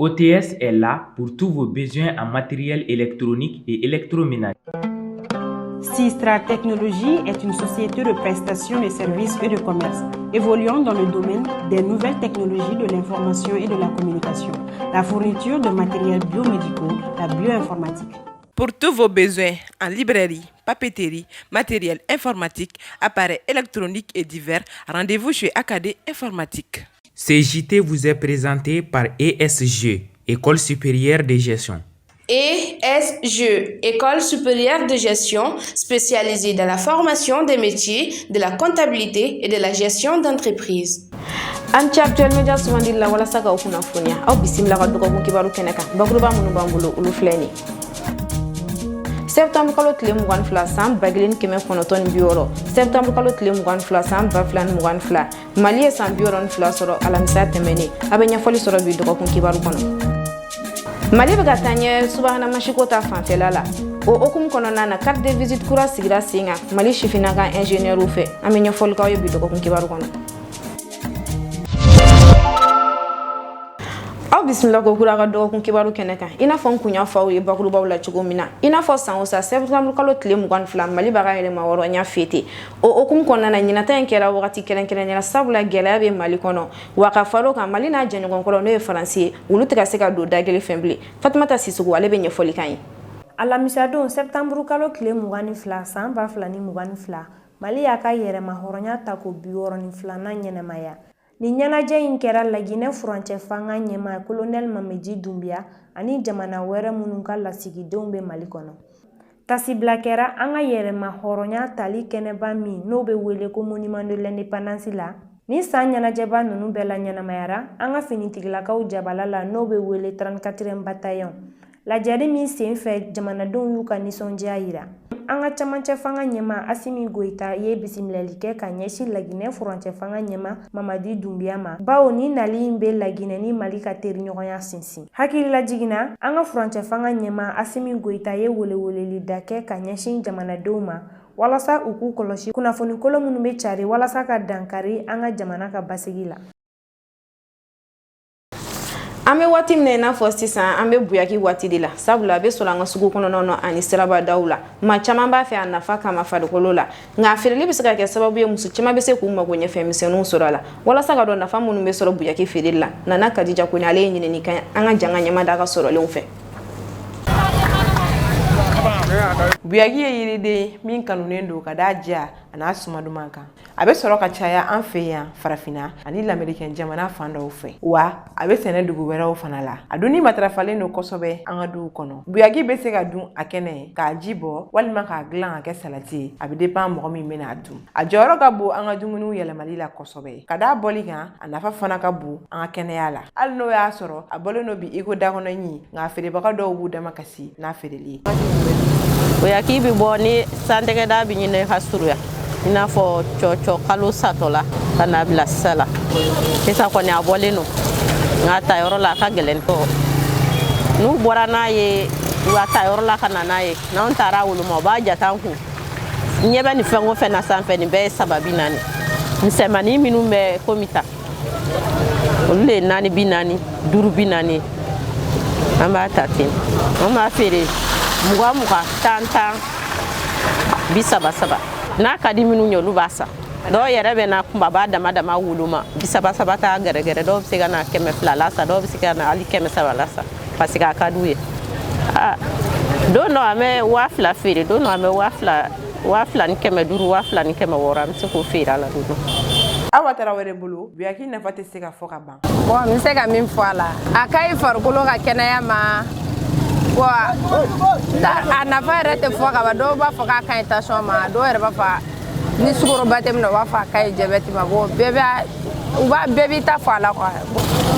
OTS est là pour tous vos besoins en matériel électronique et électroménager. Sistra Technologies est une société de prestation de services et de commerce, évoluant dans le domaine des nouvelles technologies de l'information et de la communication, la fourniture de matériels biomédicaux, la bioinformatique. Pour tous vos besoins en librairie, papeterie, matériel informatique, appareils électroniques et divers, rendez-vous chez AKD Informatique. Ce JT vous est présenté par ESG, École supérieure de gestion. ESG, École supérieure de gestion, spécialisée dans la formation des métiers de la comptabilité et de la gestion d'entreprise. Anti actuel media sumandi la wala saga okuna funya au bisimla ka dogo kun kibaru keneka bagruba munu bambulo ulu fleni septembre kalo tile mugan fla sam baglin keme konoton bioro septembre kalo tile mugan fla sam baflan mugan fla mali sam bioro fla soro alamisa temeni abenya foli soro bi dogo kun kibaru kono mali be gatanye subhana mashiko ta fanfela la o okum kono nana carte de visite kura sigira singa mali shifina ga ingénieur ou fait amenya foli kaw bi dogo kun kibaru kono bismillah ko kura ga do kun kibaru keneka ina fon kunya fawo e bakuru bawla chugo mina ina fo san osa septembre kalo tile mugan flam mali baga ele ma woro nya fete o kum konna na nyina tan kera wakati kelen nya sabula gela be mali kono waka faro ka mali na jenyo gon kono no e français wulu tika se ka do dagele femble fatmata sisugo ale be nya foli kan ala misado septembre kalo tile mugan fla san ba flani mugan fla mali yaka yere ma horonya ta ko biworo ni flana nyene maya ni ɲɛnajɛ in kɛra Laginɛ furancɛ fanga ɲɛmaa colonel Mamadi Doumbia ani jamana wɛrɛ minnu ka lasigidenw bɛ Mali kɔnɔ. Tasibila kɛra an ka yɛrɛma hɔrɔnya tali kɛnɛba min n'o bɛ wele ko Monument de l'Indépendance la. Ni san ɲɛnajɛba ninnu bɛɛ la ɲɛnamayara an ka finitigilakaw jabala la n'o bɛ wele 34e bataillon. Lajɛli min sen fɛ jamanadenw y'u ka nisɔndiya yira. An ka camancɛ fanga ɲɛma Asimi Goita ye bisimilali kɛ ka ɲɛsin Laginɛ furancɛ fanga ɲɛma Mamadi Doumbia ma. Bawo ni nali in bɛ Laginɛ ni Mali ka teriɲɔgɔnya sinsin. Hakilila jiginna an ka furancɛ fanga ɲɛma Asimi Goita ye weleweleli da kɛ ka ɲɛsin jamanadenw ma walasa u k'u kɔlɔsi kunnafoni kolon minnu bɛ cari walasa ka dankari an ka jamana ka basigi la. Ame wati mne na fo sisan ame buyaki wati de la sabula be sola nga sugu kono no ani siraba dawla ma caman ba fe anafa kama farikolo la nga firili be se ka kɛ sababu ye muso caman be se k'u mago ɲɛ fɛn misɛnninw sɔrɔ la walasa ka dɔn nafa minnu be sɔrɔ buyaki feereli la nana Kadija Kone ale ye ɲinini kan an ka janga ɲɛma da ka sɔrɔlenw fɛ Buyaki ye yiriden min kanunen do ka da ja ana suma duman kan. A bɛ sɔrɔ ka caya an fɛ yan farafina ani lamɛrikɛn jamana fan dɔw fɛ. Wa a bɛ sɛnɛ dugu wɛrɛw fana la. A dunni matarafalen do kosɛbɛ an ka duw kɔnɔ. Buyaki bɛ se ka dun a kɛnɛ k'a ji bɔ walima k'a dilan ka kɛ salati ye. A bɛ dépend mɔgɔ min bɛna a dun. A jɔyɔrɔ ka bon an ka dumuniw yɛlɛmali la kosɛbɛ. Ka da bɔli kan a nafa fana ka bon an ka kɛnɛya la. Hali n'o y'a sɔrɔ a bɔlen no bi iko dakɔnɔɲi nka feerebaga dɔw b'u dama kasi n'a feereli ye. Buyaki bi bɔ ni santɛgɛda bi ɲinɛ ka suruya ina fɔ cɔcɔ kalo satɔ la ka na bila sala sisan kɔni a bɔlen no nka ta yɔrɔ la a ka gɛlɛn tɔ n'u bɔra n'a ye u ka ta yɔrɔ la ka na n'a ye n'anw taara woloma u b'a jata an kun ɲɛ bɛ nin fɛn o fɛn na sanfɛ nin bɛɛ ye 340 misɛnmanin minnu bɛ komi ta olu de ye 440 540 an b'a ta ten an b'a feere 20 10 30 n'a ka di minnu ye olu b'a san dɔw yɛrɛ bɛ na kunbaba dama dama woloma 30 ta gɛrɛgɛrɛ dɔw bɛ se ka na 200 la san dɔw bɛ se ka na hali 300 la san parce que a ka d'u ye don dɔ an bɛ 2000 feere don dɔ an bɛ 2000 ni 500 2000 ni 600 an bɛ se k'o feere a la don dɔ. Awa Tarawele bolo buyaki nafa tɛ se ka fɔ ka ban. Bon n bɛ se ka min fɔ a la a ka ɲi farikolo ka kɛnɛya ma. A nafa yɛrɛ tɛ fɔ ka ban dɔw b'a fɔ k'a ka ɲi tension ma dɔw yɛrɛ b'a fɔ ni sukoroba tɛ min na u b'a fɔ a ka ɲi diabète ma bon bɛɛ b'i ta fɔ a la quoi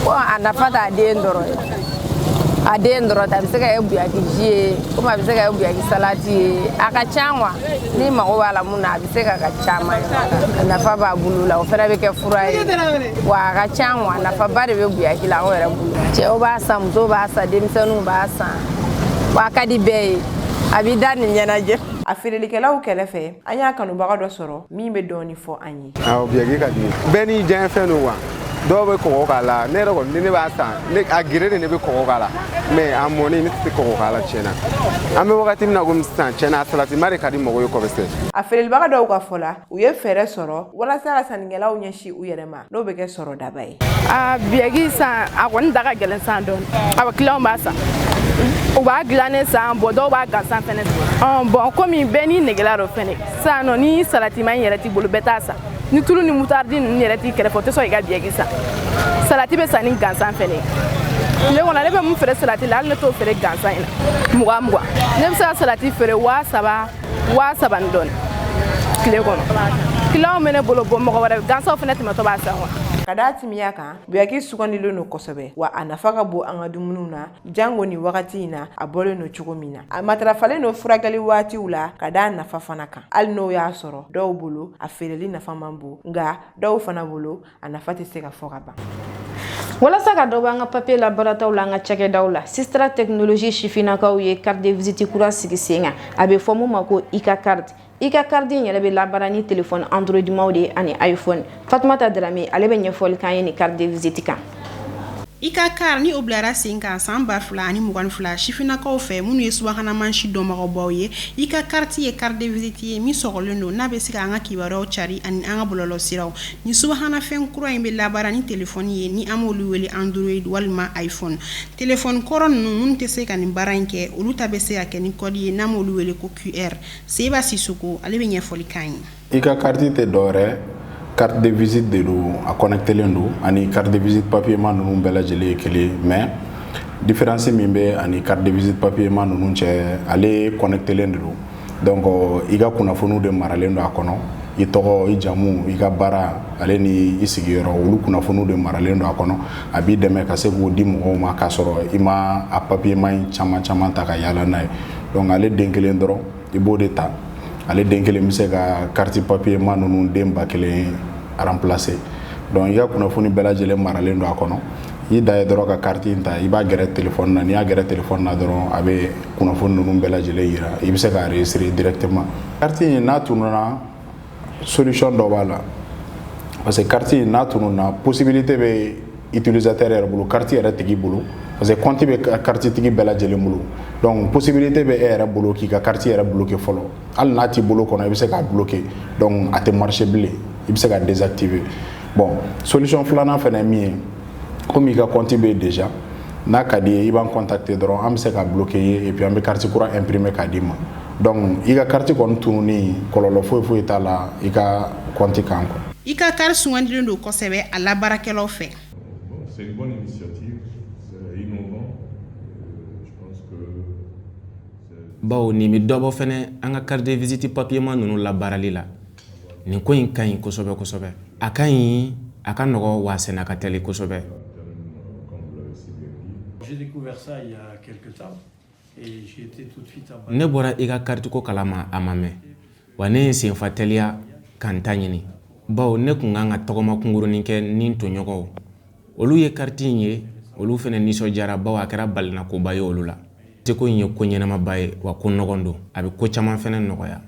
bon a nafa t'a den dɔrɔn ye a den dɔrɔn tɛ a bɛ se ka kɛ buyaki ji ye komi a bɛ se ka kɛ buyaki salati ye a ka ca quoi ni mago b'a la mun na a bɛ se ka caman ye a nafa b'a bolo la o fana bɛ kɛ fura ye wa a ka ca quoi nafaba de bɛ buyaki la anw yɛrɛ bolo cɛw b'a san musow b'a san denmisɛnninw b'a san. Wa ka di bɛɛ ye a b'i da nin ɲɛnajɛ. A feerelikɛlaw kɛrɛfɛ an y'a kanubaga dɔ sɔrɔ min bɛ dɔɔni fɔ an ye. Awɔ buyaki ka di bɛɛ n'i diɲɛ fɛn don wa dɔw bɛ kɔgɔ k'a la ne yɛrɛ kɔni ni ne b'a san a gere de ne bɛ kɔgɔ k'a la mais a mɔni ne tɛ kɔgɔ k'a la tiɲɛna an bɛ wagati min na komi sisan tiɲɛna a salatima de ka di mɔgɔw ye kosɛbɛ. A feerelibaga dɔw ka fɔ la u ye fɛɛrɛ sɔrɔ walasa ka sannikɛlaw ɲɛsin u yɛrɛ ma n'o bɛ kɛ sɔrɔ daba ye. A biyɛgi san a kɔni da ka gɛlɛn san dɔɔni a bɛ client b'a san u b'a dilannen san bɔn dɔw b'a gansan fɛnɛ bon komi bɛɛ n'i negela dɔ fɛnɛ sisan nɔ ni salatima in yɛrɛ t'i bolo bɛɛ t'a san ni tulu ni mutardi ninnu yɛrɛ t'i kɛrɛfɛ o tɛ sɔn i ka biyɛgi san salati bɛ san ni gansan fɛnɛ tile kɔnɔ ne bɛ mun feere salati la hali ne t'o feere gansan in na 20 ne bɛ se ka salati feere 7,000 ni dɔɔni tile kɔnɔ client bɛ ne bolo bɔ mɔgɔ wɛrɛ gansanw fɛnɛ tɛmɛtɔ b'a san wa. Ka da timiya kan biyaki sugandilen no kosɛbɛ wa a nafa ka bon an ka dumuniw na jango ni wagati in na a bɔlen no cogo min na a matarafalen no furakɛli waatiw la ka da nafa fana kan hali n'o y'a sɔrɔ dɔw bolo a feereli nafa man bon nka dɔw fana bolo a nafa tɛ se ka fɔ ka ban. walasa ka dɔ bɔ an ka papier labarataw la an ka cakɛdaw la Sistra Technologie sifinnakaw ye carte de visite kura sigi sen kan a bɛ fɔ mun ma ko ICA carte. ICA carte in yɛrɛ bɛ labaara ni téléphone Android maw de ani iPhone. Fatumata Darame ale bɛ ɲɛfɔli k'an ye ni carte de visite kan. ICA carte ni o bilara sen kan san 2022 sifinnakaw fɛ minnu ye subahana mansi dɔnbagaw ye ICA carte ye carte de visite ye min sɔgɔlen don n'a bɛ se ka an ka kibaruyaw cari ani an ka bɔlɔlɔsiraw ni subahana fɛn kura in bɛ labaara ni téléphone ye ni an b'olu wele Android walima iPhone téléphone kɔrɔ ninnu minnu tɛ se ka nin baara in kɛ olu ta bɛ se ka kɛ ni code ye n'an b'olu wele ko QR Seba Sisoko ale bɛ ɲɛfɔli k'an ye. ICA carte tɛ dɔwɛrɛ carte de visite de do a connectelen do ani carte de visite papier man nunu bɛɛ lajɛlen ye kelen mais différence min bɛ ani carte de visite papier man nunu cɛ ale connectelen de do donc i ka kunnafoniw de maralen do a kɔnɔ i tɔgɔ i jamu i ka baara ale ni i sigiyɔrɔ olu kunnafoniw de maralen do a kɔnɔ a b'i dɛmɛ ka se k'o di mɔgɔw ma k'a sɔrɔ i ma a papier man caman ta ka yaala n'a ye donc ale den kelen dɔrɔn i b'o de ta ale den kelen bɛ se ka carte papier man nunu den 1000 remplacer donc i ka kunnafoni bɛɛ lajɛlen maralen do a kɔnɔ i da ye dɔrɔn ka carte in ta i b'a gɛrɛ téléphone na n'i y'a gɛrɛ téléphone na dɔrɔn a bɛ kunnafoni ninnu bɛɛ lajɛlen yira i bɛ se k'a enregistrer directement carte in n'a tununa solution dɔ b'a la parce que carte in n'a tununa possibilité bɛ utilisateur yɛrɛ bolo carte yɛrɛ tigi bolo parce que compte bɛ carte tigi bɛɛ lajɛlen bolo donc possibilité bɛ e yɛrɛ bolo k'i ka carte yɛrɛ bloquer fɔlɔ hali n'a t'i bolo kɔnɔ i bɛ se k'a bloquer donc a tɛ marcher bilen i bɛ se k'a désactiver bon solution filanan fana ye min ye comme i ka compte bɛ déjà n'a ka di ye i b'an contacter dɔrɔn an bɛ se k'a bloquer ye et puis an bɛ carte kura imprimer k'a d'i ma donc i ka carte kɔni tununi kɔlɔlɔ foyi t'a la i ka compte kan quoi. I ka carte sugandilen don kosɛbɛ a labaarakɛlaw fɛ. C'est une bonne initiative, c'est innovant. Je pense que bawo nin bɛ dɔ bɔ fɛnɛ an ka carte de visite papier man ninnu labaarali la nin ko in ka ɲi kosɛbɛ a ka ɲi a ka nɔgɔ wa sɛnɛ ka teli kosɛbɛ. J'ai découvert ça il y a quelques temps et j'ai été tout de suite emballé. Ne bɔra i ka carte ko kalama a ma mɛn wa ne ye senfa teliya ka n ta ɲini bawo ne kun kan ka tɔgɔma kunkurunin kɛ ni n toɲɔgɔnw olu ye carte in ye olu fɛnɛ nisɔndiyara bawo a kɛra balinakoba ye olu la te ko in ye ko ɲɛnamaba ye wa ko nɔgɔn don a bɛ ko caman fɛnɛ nɔgɔya.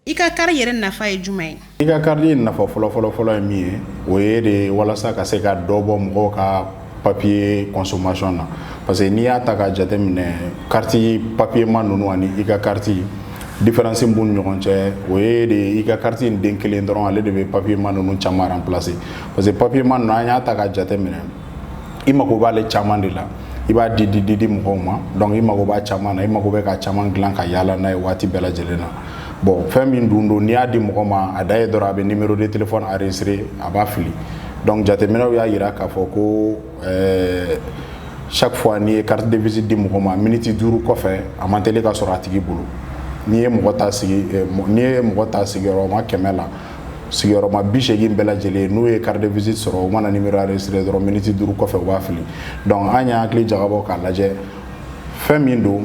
I ka carte yɛrɛ nafa ye jumɛn ye? I ka carte in nafa fɔlɔ ye min ye o ye de walasa ka se ka dɔ bɔ mɔgɔw ka papier consommation na parce que n'i y'a ta ka jateminɛ carte papier man ninnu ani i ka carte différence b'u ni ɲɔgɔn cɛ o ye de i ka carte in den kelen dɔrɔn ale de bɛ papier man ninnu caman remplacer parce que papier man ninnu an y'a ta ka jateminɛ i mago b'ale caman de la i b'a di mɔgɔw ma donc i mago b'a caman na i mago bɛ ka caman dilan ka yaala n'a ye waati bɛɛ lajɛlen na bon fɛn min dun don n'i y'a di mɔgɔ ma a da ye dɔrɔn a bɛ numéro de téléphone enregistré a b'a fili donc jateminɛw y'a yira k'a fɔ ko chaque fois n'i ye carte de visite di mɔgɔ ma minute 5 kɔfɛ a man teli ka sɔrɔ a tigi bolo n'i ye mɔgɔ ta sigiyɔrɔma 100 la sigiyɔrɔma 80 bɛɛ lajɛlen n'u ye carte de visite sɔrɔ u mana numéro enregistré dɔrɔn minute 5 kɔfɛ u b'a fili donc an y'a hakili jagabɔ k'a lajɛ fɛn min don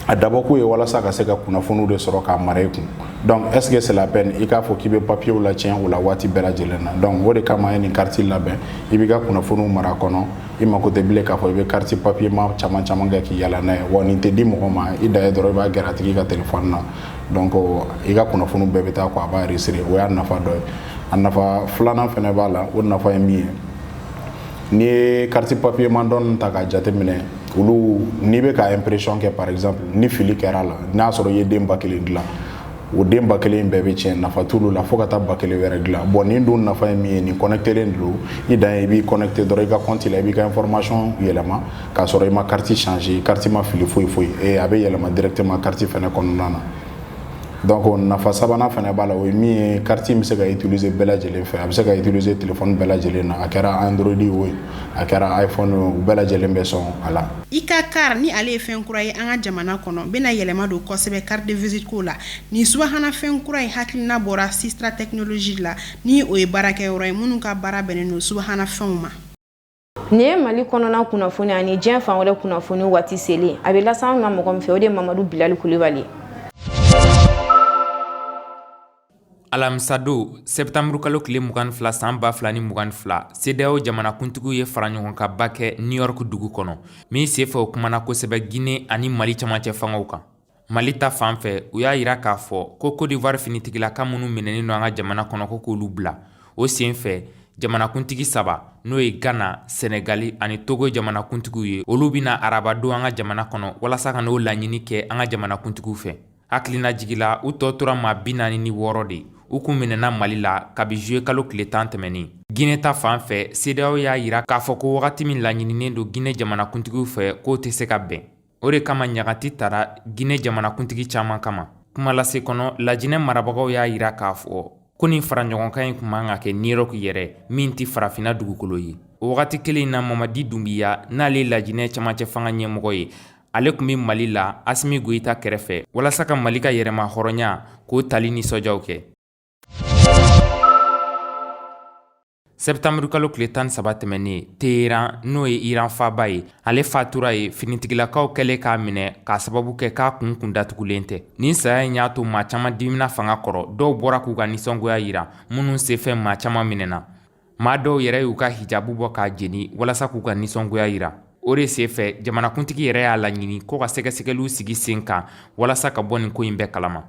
a dabɔkun ye walasa ka se ka kunnafoniw de sɔrɔ k'a mara i kun donc est-ce que c'est la peine il faut qu'il y ait papier ou la tien ou la wati bela jelena donc wode kama ni carte la ben ibiga kuna fonu mara kono ima ko debile ka fo be carte papier ma chama ga ki yala na woni te di mo ma ida e doro ba garati ki ka téléphone na donc iga kuna fonu bebe ta ko ba resiri o ya nafa do anafa flana fene bala o nafa mi ni carte papier man don ta ka jate mine ulu ni be ka impression que par exemple ni fili kera la na soro ye demba kele gla o demba kele bebe chen na fatulu la fokata bakele wera gla bon ni dun na fa mi ni connecter len ida e bi connecter do ga compte la bi ka information yelama ka soro ma carte changer carte ma fili foi et abe yelama directement carte fene kon nana donc on a fait ça bana fana bala o mi carte mi se ga utiliser bela jele fe se ga utiliser téléphone bela jele na akara android o akara iphone bela jele beson ala ika kar ni ale fen kurai anga jamana kono bena yelema do kosebe carte de visite ko la ni suwa hana fen kurai haklina bora sistra technologie la ni o e baraka oray munu ka bara beneno suwa hana fenma ne mali kono na kunafoni ani jen fan wala kunafoni wati sele abela sa ma mo ko mfe o de Mamadou Bilal Koulibaly. Alamsado septembre kalo kile mugan fla samba flani mugan fla CEDEAO jamana kuntigu ye fara ɲɔgɔn ka ba kɛ New York dugu kɔnɔ min senfɛ o kumana kosɛbɛ Guinée ani Mali camancɛ fangaw kan. Mali ta fan fɛ u y'a yira k'a fɔ ko Côte d'Ivoire finitigilaka minnu minɛnen don an ka jamana kɔnɔ ko k'olu bila. O senfɛ jamana kuntigi saba n'o ye Ghana, Senegali ani Togo jamana kuntigiw ye olu bina araba don an ka jamana kɔnɔ walasa ka n'o laɲini kɛ an ka jamana kuntigiw fɛ. Hakilina jigila u tɔ tora maa 46 de. U kun minɛna Mali la kabi juillet kalo tile 10 tɛmɛnin. Guinée ta fan fɛ CEDEAO y'a yira k'a fɔ ko wagati min laɲininen don Guinée jamana kuntigiw fɛ k'o tɛ se ka bɛn. O de kama ɲagati tara Guinée jamana kuntigi caman kama. Kuma lase kɔnɔ lajinɛ marabagaw y'a yira k'a fɔ ko nin fara ɲɔgɔnkan in kun man ka kɛ New York yɛrɛ min tɛ farafina dugukolo ye. O wagati kelen na Mamadi Doumbouya n'ale lajinɛ camancɛ fanga ɲɛmɔgɔ ye ale kun bɛ Mali la Assimi Goïta kɛrɛfɛ walasa ka Mali ka yɛrɛma hɔrɔnya k'o tali nisɔndiyaw kɛ. Septembre kalo tile 13 tɛmɛnen Téhéran n'o ye Iran faba ye ale fatura ye finitigilakaw kɛlen k'a minɛ k'a sababu kɛ k'a kun datugulen tɛ. Nin saya in y'a to maa caman dimina fanga kɔrɔ dɔw bɔra k'u ka nisɔngoya yira minnu senfɛ maa caman minɛna. Maa dɔw yɛrɛ y'u ka hijabu bɔ k'a jeni walasa k'u ka nisɔngoya yira. O de senfɛ jamanakuntigi yɛrɛ y'a laɲini ko ka sɛgɛsɛgɛliw sigi sen kan walasa ka bɔ nin ko in bɛɛ kalama.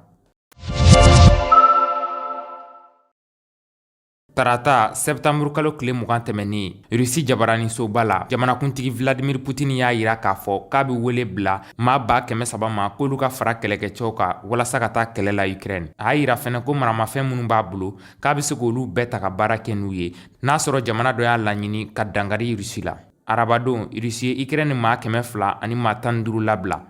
Tarata septembre kalo tile 20 tɛmɛnen Russie jabaranisoba la jamanakuntigi Vladimir Poutine y'a yira k'a fɔ k'a bɛ wele bila maa 300,000 ma k'olu ka fara kɛlɛkɛcɛw kan walasa ka taa kɛlɛ la Ukraine. A y'a yira fɛnɛ ko maramafɛn minnu b'a bolo k'a bɛ se k'olu bɛɛ ta ka baara kɛ n'u ye n'a sɔrɔ jamana dɔ y'a laɲini ka dangari Russie la. Arabadon Russie ye Ukraine maa 200 ani maa 15 labila.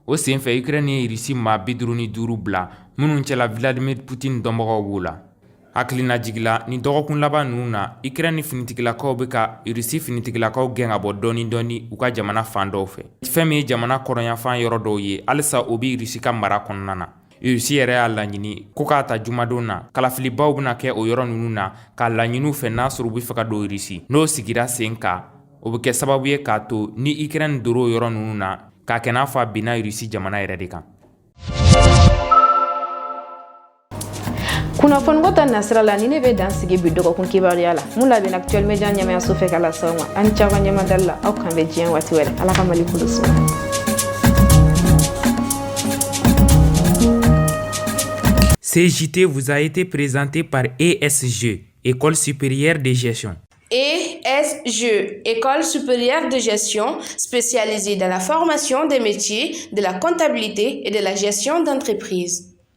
O senfɛ Ukraine ye Russie maa 55 bila minnu cɛla Vladimir Poutine dɔnbagaw b'o la. Hakilina jigila ni dɔgɔkun laban ninnu na Ukraine finitigilakaw bɛ ka Russie finitigilakaw gɛn ka bɔ dɔɔni u ka jamana fan dɔw fɛ. Fɛn min ye jamana kɔrɔnyanfan yɔrɔ dɔw ye halisa o bɛ Russie ka mara kɔnɔna na. Russie yɛrɛ y'a laɲini ko k'a ta jumadon na kalafilibaw bɛna kɛ o yɔrɔ ninnu na k'a laɲiniw fɛ n'a sɔrɔ u bɛ fɛ ka don Russie. N'o sigira sen kan o bɛ kɛ sababu ye k'a to ni Ukraine doro o yɔrɔ ninnu na k'a kɛ n'a fɔ a binna Russie jamana yɛrɛ de kan. Kunnafoni ko ta nasira la ni ne bɛ dan sigi bi dɔgɔkun kibaruya la mun labɛn actuel media ɲɛmaayaso fɛ ka lase aw ma ani caman ɲɛmadali la aw kan bɛ diɲɛ waati wɛrɛ ala ka Mali kolo suma. Ce JT vous a été présenté par ESG, École supérieure de gestion. ESG, École supérieure de gestion, spécialisée dans la formation des métiers de la comptabilité et de la gestion d'entreprise.